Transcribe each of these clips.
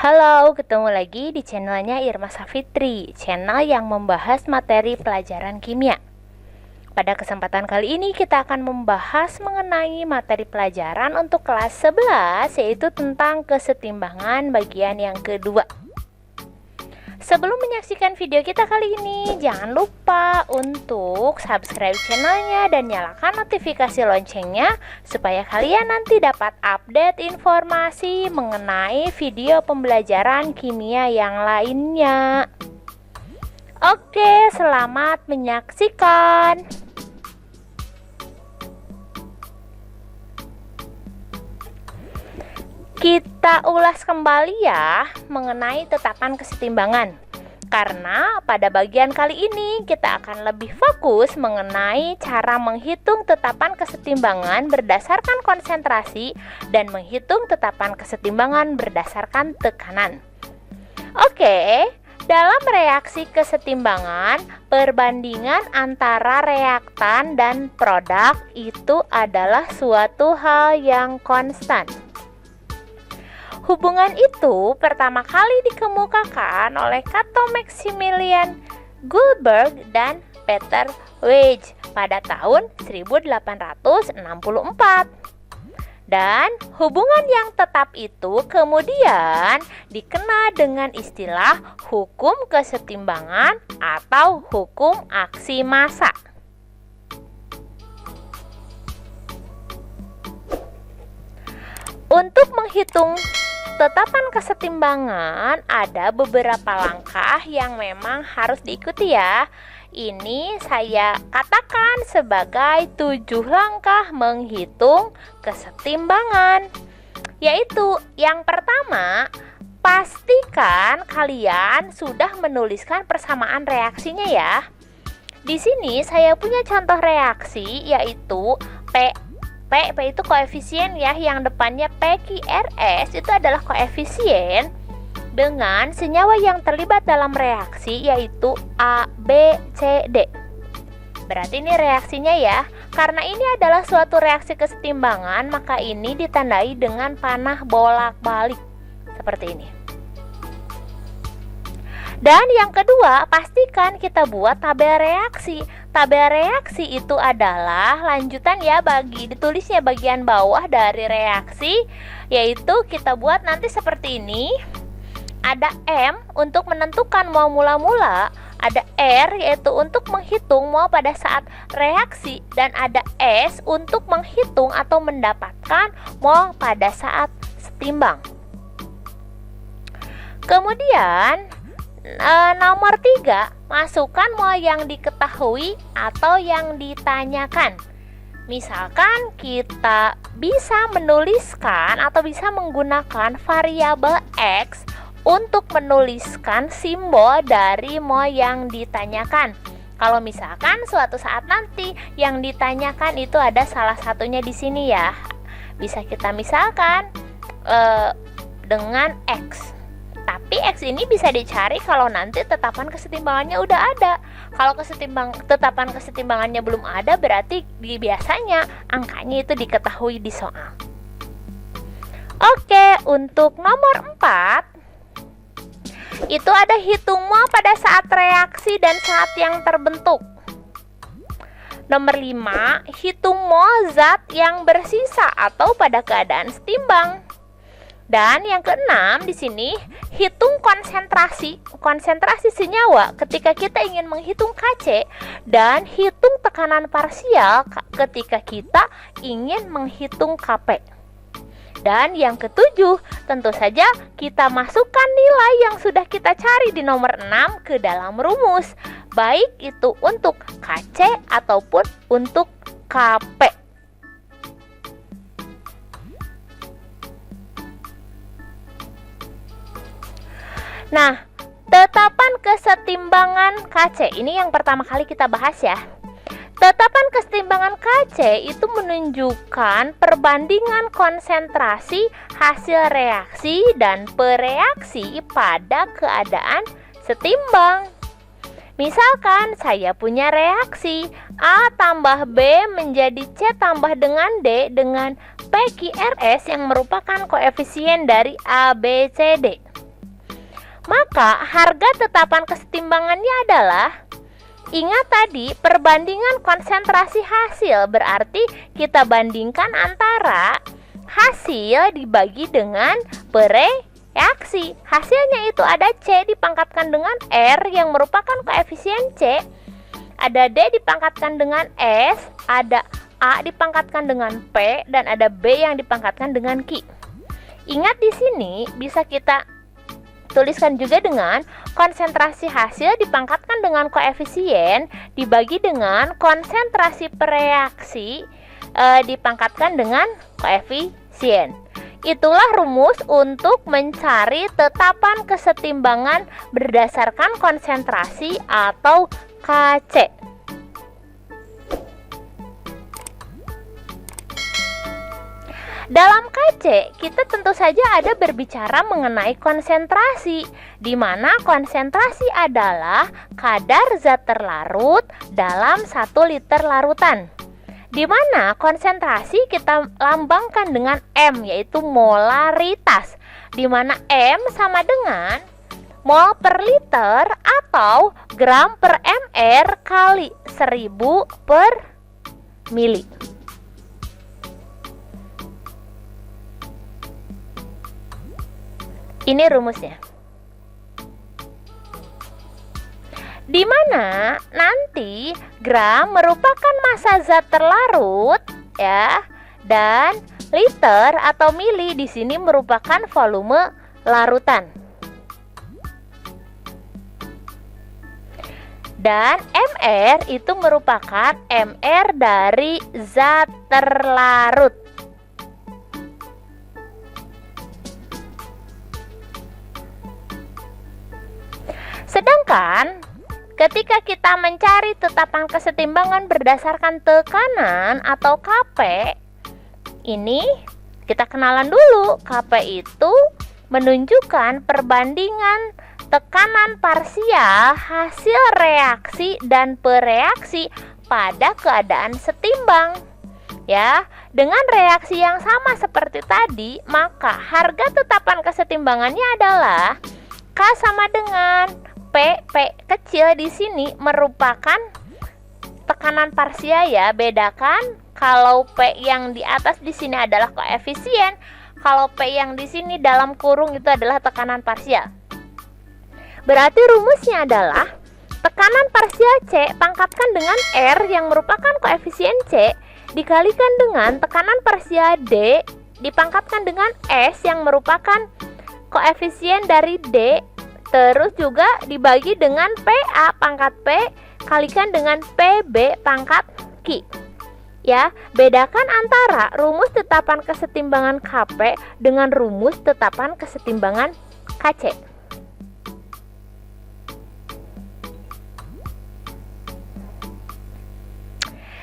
Halo, ketemu lagi di channelnya Irma Safitri, channel yang membahas materi pelajaran kimia. Pada kesempatan kali ini kita akan membahas mengenai materi pelajaran untuk kelas 11, yaitu tentang kesetimbangan bagian yang kedua. Sebelum menyaksikan video kita kali ini, jangan lupa untuk subscribe channelnya dan nyalakan notifikasi loncengnya supaya kalian nanti dapat update informasi mengenai video pembelajaran kimia yang lainnya. Oke, selamat menyaksikan. Kita ulas kembali ya mengenai tetapan kesetimbangan. Karena pada bagian kali ini kita akan lebih fokus mengenai cara menghitung tetapan kesetimbangan berdasarkan konsentrasi dan menghitung tetapan kesetimbangan berdasarkan tekanan. Oke, dalam reaksi kesetimbangan, perbandingan antara reaktan dan produk itu adalah suatu hal yang konstan. Hubungan itu pertama kali dikemukakan oleh Cato Maximilian Goldberg dan Peter Weige pada tahun 1864. Dan hubungan yang tetap itu kemudian dikenal dengan istilah hukum kesetimbangan atau hukum aksi massa. Untuk menghitung tetapan kesetimbangan ada beberapa langkah yang memang harus diikuti ya. Ini saya katakan sebagai 7 langkah menghitung kesetimbangan. Yaitu yang pertama, pastikan kalian sudah menuliskan persamaan reaksinya ya. Di sini saya punya contoh reaksi yaitu P itu koefisien ya, yang depannya PQRS itu adalah koefisien dengan senyawa yang terlibat dalam reaksi yaitu A, B, C, D. Berarti ini reaksinya ya. Karena ini adalah suatu reaksi kesetimbangan, maka ini ditandai dengan panah bolak-balik seperti ini. Dan yang kedua, pastikan kita buat tabel reaksi. Tabel reaksi itu adalah lanjutan ya, ditulisnya bagian bawah dari reaksi, yaitu kita buat nanti seperti ini. Ada M untuk menentukan mol mula-mula, ada R yaitu untuk menghitung mol pada saat reaksi, dan ada S untuk menghitung atau mendapatkan mol pada saat setimbang. Kemudian nomor 3, masukkan mol yang diketahui atau yang ditanyakan. Misalkan kita bisa menuliskan atau bisa menggunakan variabel X untuk menuliskan simbol dari mol yang ditanyakan. Kalau misalkan suatu saat nanti yang ditanyakan itu ada salah satunya di sini ya, bisa kita misalkan dengan X. Tapi X ini bisa dicari kalau nanti tetapan kesetimbangannya udah ada. Kalau tetapan kesetimbangannya belum ada, berarti biasanya angkanya itu diketahui di soal. Oke, untuk nomor 4 itu ada hitung mol pada saat reaksi dan saat yang terbentuk. Nomor 5, hitung mol zat yang bersisa atau pada keadaan setimbang. Dan yang keenam di sini, hitung konsentrasi senyawa ketika kita ingin menghitung Kc, dan hitung tekanan parsial ketika kita ingin menghitung Kp. Dan yang ketujuh, tentu saja kita masukkan nilai yang sudah kita cari di nomor 6 ke dalam rumus, baik itu untuk Kc ataupun untuk Kp. Nah, tetapan kesetimbangan Kc ini yang pertama kali kita bahas ya. Tetapan kesetimbangan Kc itu menunjukkan perbandingan konsentrasi hasil reaksi dan pereaksi pada keadaan setimbang. Misalkan saya punya reaksi A tambah B menjadi C tambah dengan D dengan PQRS yang merupakan koefisien dari A, B, C, D. Maka harga tetapan kesetimbangannya adalah, ingat tadi perbandingan konsentrasi hasil, berarti kita bandingkan antara hasil dibagi dengan bereaksi. Hasilnya itu ada C dipangkatkan dengan R yang merupakan koefisien C, ada D dipangkatkan dengan S, ada A dipangkatkan dengan P, dan ada B yang dipangkatkan dengan Q. Ingat di sini bisa kita tuliskan juga dengan konsentrasi hasil dipangkatkan dengan koefisien dibagi dengan konsentrasi pereaksi dipangkatkan dengan koefisien. Itulah rumus untuk mencari tetapan kesetimbangan berdasarkan konsentrasi atau KC. Dalam KC, kita tentu saja ada berbicara mengenai konsentrasi, di mana konsentrasi adalah kadar zat terlarut dalam 1 liter larutan. Di mana konsentrasi kita lambangkan dengan M, yaitu molaritas, di mana M sama dengan mol per liter atau gram per mr kali 1000 per mili. Ini rumusnya. Di mana nanti gram merupakan massa zat terlarut ya, dan liter atau mili di sini merupakan volume larutan. Dan mr itu merupakan mr dari zat terlarut. Sedangkan ketika kita mencari tetapan kesetimbangan berdasarkan tekanan atau Kp, ini kita kenalan dulu. Kp itu menunjukkan perbandingan tekanan parsial hasil reaksi dan pereaksi pada keadaan setimbang. Ya, dengan reaksi yang sama seperti tadi, maka harga tetapan kesetimbangannya adalah K sama dengan P kecil di sini merupakan tekanan parsial ya. Bedakan kalau P yang di atas di sini adalah koefisien, kalau P yang di sini dalam kurung itu adalah tekanan parsial. Berarti rumusnya adalah tekanan parsial C pangkatkan dengan R yang merupakan koefisien C dikalikan dengan tekanan parsial D dipangkatkan dengan S yang merupakan koefisien dari D, terus juga dibagi dengan PA pangkat P kalikan dengan PB pangkat Q. Ya, bedakan antara rumus tetapan kesetimbangan Kp dengan rumus tetapan kesetimbangan Kc.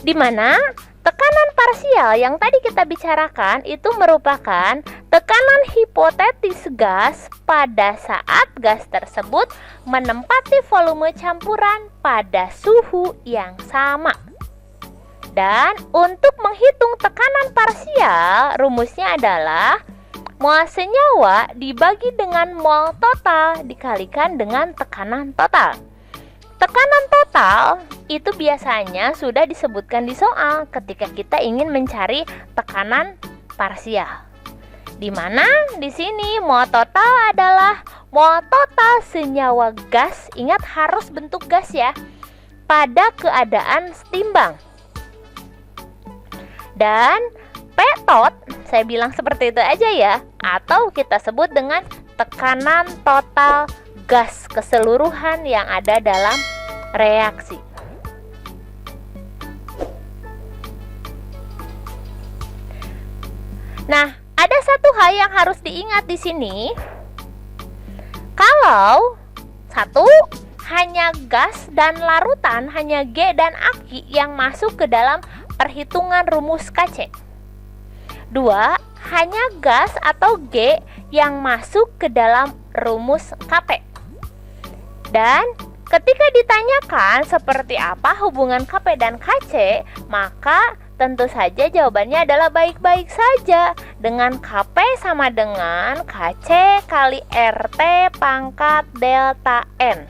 Di mana tekanan parsial yang tadi kita bicarakan itu merupakan tekanan hipotetis gas pada saat gas tersebut menempati volume campuran pada suhu yang sama. Dan untuk menghitung tekanan parsial, rumusnya adalah mol senyawa dibagi dengan mol total dikalikan dengan tekanan total. Tekanan total itu biasanya sudah disebutkan di soal ketika kita ingin mencari tekanan parsial. Di mana di sini mol total adalah mol total senyawa gas, ingat harus bentuk gas ya, pada keadaan setimbang. Dan P tot, saya bilang seperti itu aja ya, atau kita sebut dengan tekanan total gas keseluruhan yang ada dalam reaksi. Nah, ada satu hal yang harus diingat di sini. Kalau satu, hanya gas dan larutan, hanya G dan Aki yang masuk ke dalam perhitungan rumus KC. Dua, hanya gas atau G yang masuk ke dalam rumus KP. Dan Ketika ditanyakan seperti apa hubungan Kp dan Kc, maka tentu saja jawabannya adalah baik-baik saja. Dengan Kp sama dengan Kc kali RT pangkat delta N.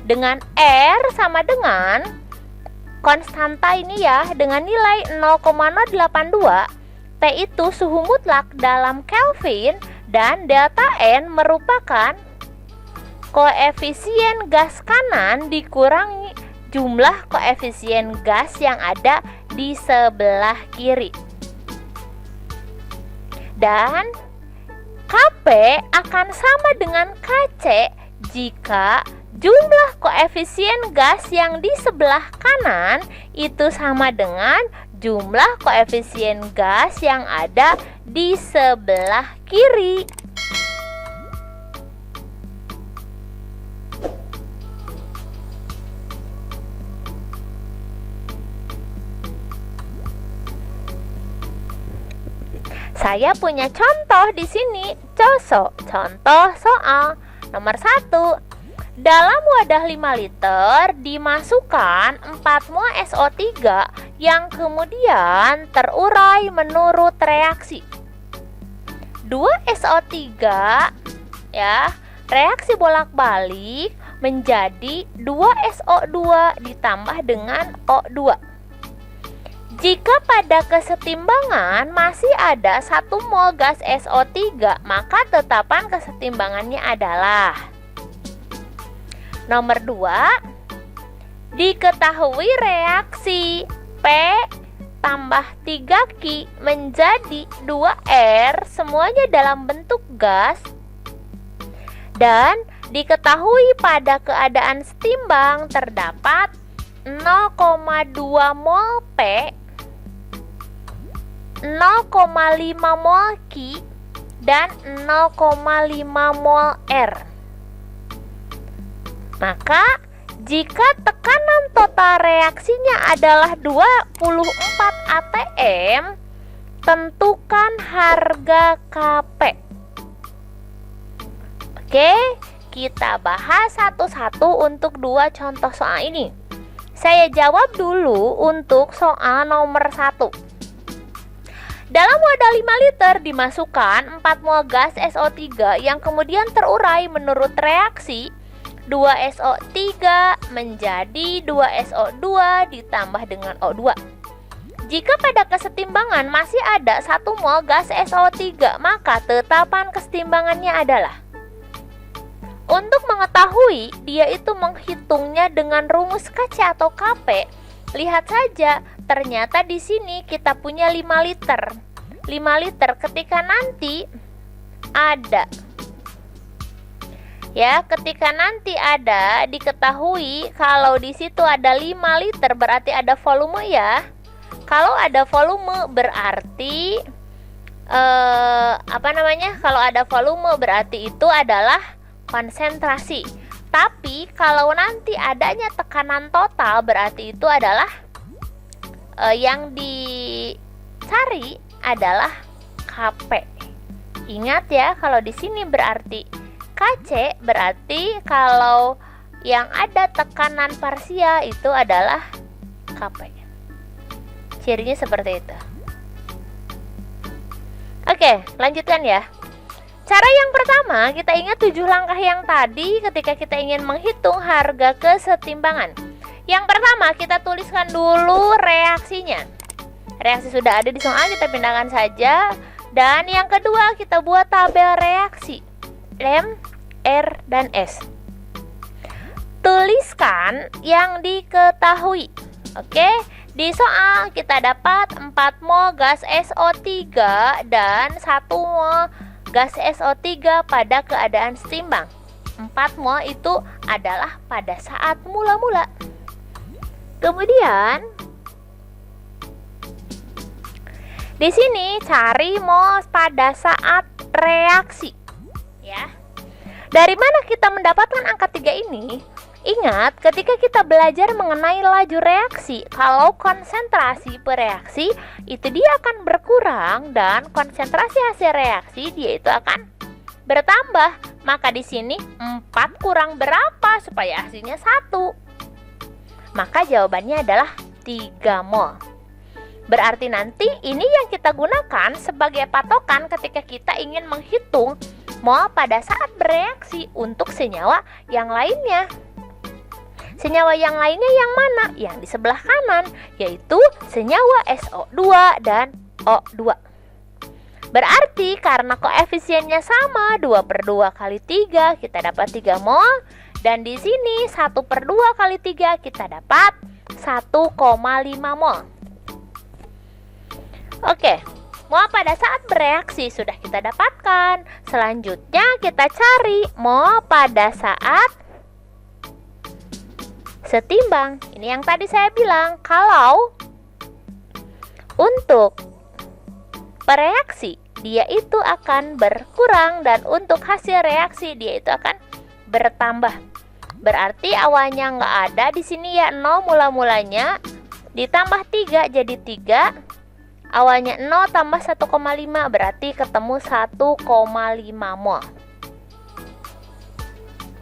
Dengan R sama dengan konstanta ini ya, dengan nilai 0,082, T itu suhu mutlak dalam Kelvin dan delta N merupakan koefisien gas kanan dikurangi jumlah koefisien gas yang ada di sebelah kiri. Dan Kp akan sama dengan Kc jika jumlah koefisien gas yang di sebelah kanan itu sama dengan jumlah koefisien gas yang ada di sebelah kiri. Saya punya contoh di sini. Contoh soal nomor 1. Dalam wadah 5 liter dimasukkan 4 mol SO3 yang kemudian terurai menurut reaksi. 2 SO3 ya, reaksi bolak-balik menjadi 2 SO2 ditambah dengan O2. Jika pada kesetimbangan masih ada 1 mol gas SO3, maka tetapan kesetimbangannya adalah nomor 2. Diketahui reaksi P tambah 3Q menjadi 2R semuanya dalam bentuk gas, dan diketahui pada keadaan setimbang terdapat 0,2 mol P, 0,5 mol Q, dan 0,5 mol R. Maka jika tekanan total reaksinya adalah 24 atm, tentukan harga Kp. Oke, kita bahas satu-satu untuk 2 contoh soal ini. Saya jawab dulu untuk soal nomor 1. Dalam wadah 5 liter dimasukkan 4 mol gas SO3 yang kemudian terurai menurut reaksi 2SO3 menjadi 2SO2 ditambah dengan O2. Jika pada kesetimbangan masih ada 1 mol gas SO3, maka tetapan kesetimbangannya adalah, untuk mengetahui dia itu menghitungnya dengan rumus Kc atau Kp. Lihat saja, ternyata di sini kita punya 5 liter. 5 liter ketika nanti ada ketika nanti ada diketahui kalau di situ ada 5 liter berarti ada volume ya. Kalau ada volume berarti kalau ada volume berarti itu adalah konsentrasi. Tapi kalau nanti adanya tekanan total berarti itu adalah yang dicari adalah Kp. Ingat ya, kalau di sini berarti Kc, berarti kalau yang ada tekanan parsial itu adalah Kp. Cirinya seperti itu. Oke, lanjutkan ya. Cara yang pertama, kita ingat 7 langkah yang tadi ketika kita ingin menghitung harga kesetimbangan. Yang pertama, kita tuliskan dulu reaksinya. Reaksi sudah ada di soal, kita pindahkan saja. Dan yang kedua, kita buat tabel reaksi M, R, dan S. Tuliskan yang diketahui. Oke, di soal kita dapat 4 mol gas SO3 dan 1 mol gas SO3 pada keadaan setimbang. 4 mol itu adalah pada saat mula-mula. Kemudian di sini cari mol pada saat reaksi. Ya. Dari mana kita mendapatkan angka 3 ini? Ingat, ketika kita belajar mengenai laju reaksi, kalau konsentrasi per reaksi itu dia akan berkurang dan konsentrasi hasil reaksi dia itu akan bertambah. Maka di sini 4 kurang berapa supaya hasilnya 1? Maka jawabannya adalah 3 mol. Berarti nanti ini yang kita gunakan sebagai patokan ketika kita ingin menghitung mol pada saat bereaksi untuk senyawa yang lainnya. Senyawa yang lainnya yang mana? Yang di sebelah kanan, yaitu senyawa SO2 dan O2. Berarti karena koefisiennya sama, 2/2 kali 3 kita dapat 3 mol. Dan di sini 1/2 kali 3 kita dapat 1,5 mol. Oke, mol pada saat bereaksi sudah kita dapatkan. Selanjutnya kita cari mol pada saat setimbang. Ini yang tadi saya bilang, kalau untuk bereaksi dia itu akan berkurang dan untuk hasil reaksi dia itu akan bertambah. Berarti awalnya nggak ada di sini ya, 0 mula-mulanya, ditambah 3 jadi 3. Awalnya 0 tambah 1,5 berarti ketemu 1,5 mol.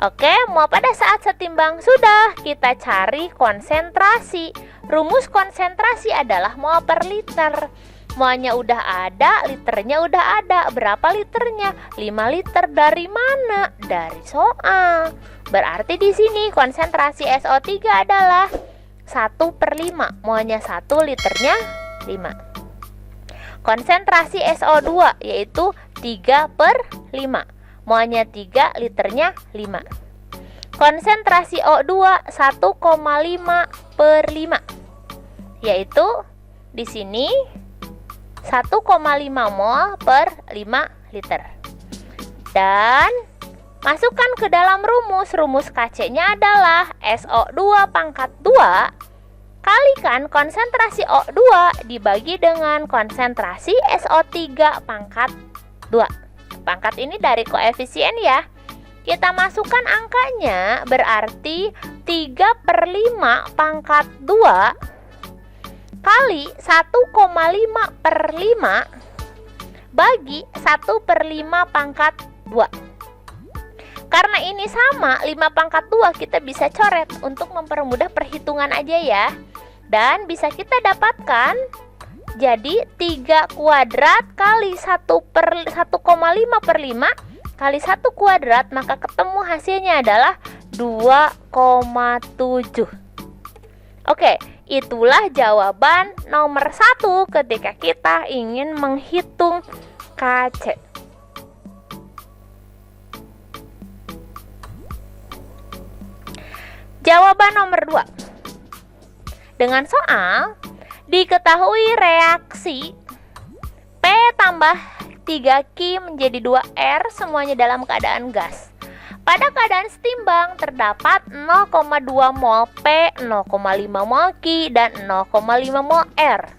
Oke, mol pada saat setimbang sudah, kita cari konsentrasi. Rumus konsentrasi adalah mol per liter. Molnya udah ada, liternya udah ada. Berapa liternya? 5 liter. Dari mana? Dari soal. Berarti di sini konsentrasi SO3 adalah 1/5. Molnya 1, liternya 5. Konsentrasi SO2 yaitu 3/5. Molnya 3, liternya 5. Konsentrasi O2 1,5/5 yaitu di sini 1,5 mol per 5 liter. Dan masukkan ke dalam rumus. Rumus KC-nya adalah SO2 pangkat 2 kalikan konsentrasi O2 dibagi dengan konsentrasi SO3 pangkat 2. Pangkat ini dari koefisien ya. Kita masukkan angkanya, berarti 3/5 pangkat 2 kali 1,5/5 bagi 1/5 pangkat 2. Karena ini sama, 5 pangkat 2 kita bisa coret untuk mempermudah perhitungan aja ya. Dan bisa kita dapatkan jadi 3 kuadrat kali 1,5/5 kali 1 kuadrat, maka ketemu hasilnya adalah 2,7. Oke, itulah jawaban nomor 1 ketika kita ingin menghitung KC. Jawaban nomor 2. Dengan soal, diketahui reaksi P tambah 3Q menjadi 2R semuanya dalam keadaan gas. Pada keadaan setimbang terdapat 0,2 mol P, 0,5 mol Q, dan 0,5 mol R.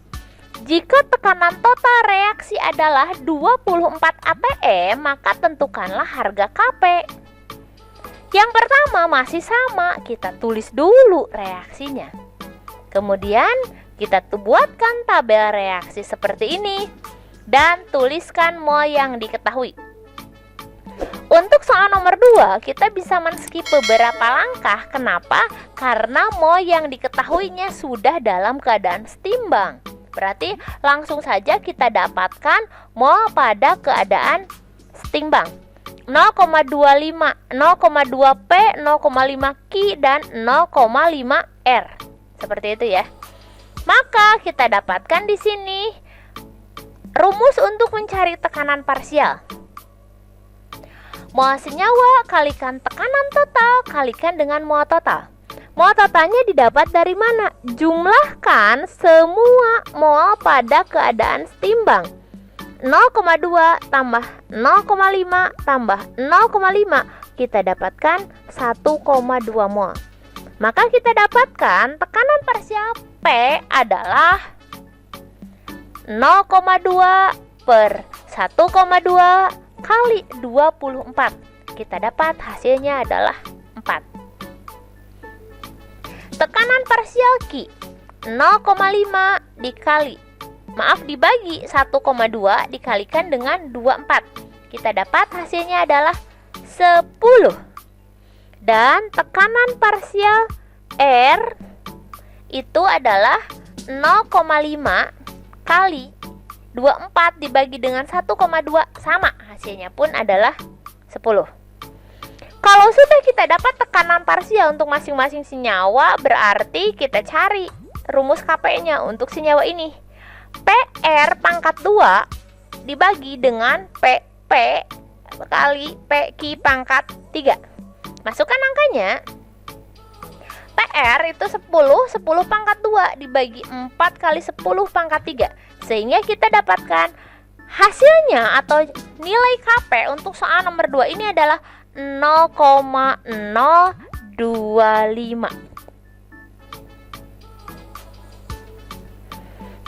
Jika tekanan total reaksi adalah 24 atm, maka tentukanlah harga Kp. Yang pertama masih sama, kita tulis dulu reaksinya. Kemudian kita buatkan tabel reaksi seperti ini dan tuliskan mol yang diketahui. Untuk soal nomor 2, kita bisa men-skip beberapa langkah. Kenapa? Karena mol yang diketahuinya sudah dalam keadaan setimbang. Berarti langsung saja kita dapatkan mol pada keadaan setimbang. 0,25, 0,2 P, 0,5 Q, dan 0,5 R. Seperti itu ya. Maka kita dapatkan di sini rumus untuk mencari tekanan parsial. Mol senyawa kalikan tekanan total kalikan dengan mol total. Mol totalnya didapat dari mana? Jumlahkan semua mol pada keadaan setimbang. 0,2 tambah 0,5 tambah 0,5 kita dapatkan 1,2 mol. Maka kita dapatkan tekanan parsial P adalah 0,2 per 1,2 kali 24. Kita dapat hasilnya adalah 4. Tekanan parsial Q 0,5 dibagi 1,2 dikalikan dengan 24. kita dapat hasilnya adalah 10. Dan tekanan parsial R itu adalah 0,5 kali 24 dibagi dengan 1,2 sama. Hasilnya pun adalah 10. Kalau sudah kita dapat tekanan parsial untuk masing-masing senyawa, berarti kita cari rumus Kp-nya untuk senyawa ini. PR pangkat 2 dibagi dengan PP kali PQ pangkat 3. Masukkan angkanya. PR itu 10 pangkat 2 dibagi 4 kali 10 pangkat 3. Sehingga kita dapatkan hasilnya atau nilai Kp untuk soal nomor 2 ini adalah 0,025.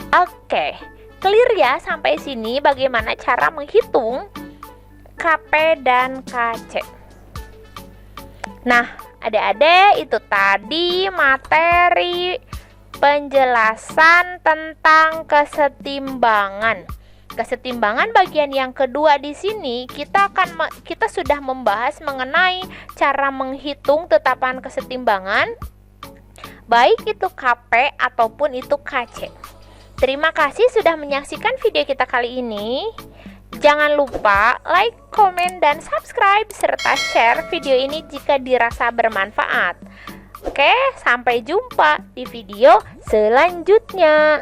Oke, clear ya sampai sini bagaimana cara menghitung Kp dan Kc. Nah, adik-adik, itu tadi materi penjelasan tentang kesetimbangan. Kesetimbangan bagian yang kedua di sini kita sudah membahas mengenai cara menghitung tetapan kesetimbangan, baik itu Kp ataupun itu Kc. Terima kasih sudah menyaksikan video kita kali ini. Jangan lupa like, komen, dan subscribe serta share video ini jika dirasa bermanfaat. Oke, sampai jumpa di video selanjutnya.